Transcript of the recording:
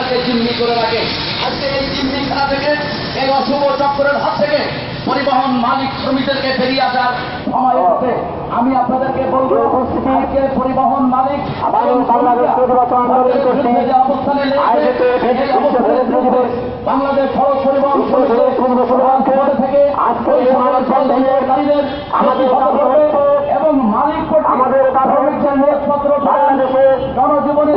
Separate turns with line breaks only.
আপনাকে জিম্মি করে রাখে। আজকে এই জিম্মি খেলা থেকে, এই অশুভ চক্রের হাত থেকে পরিবহন মালিক শ্রমিকদেরকে বেরিয়ে আসার সময় এসেছে। আমি আপনাদেরকে বলবো, আজকে পরিবহন মালিক বাংলাদেশ যে অবস্থানে বাংলাদেশ সড়ক পরিবহন থেকে আমাদের এবং মালিক আমাদের শ্রমিকদের নিয়োগপত্র বাংলাদেশে জনজীবনে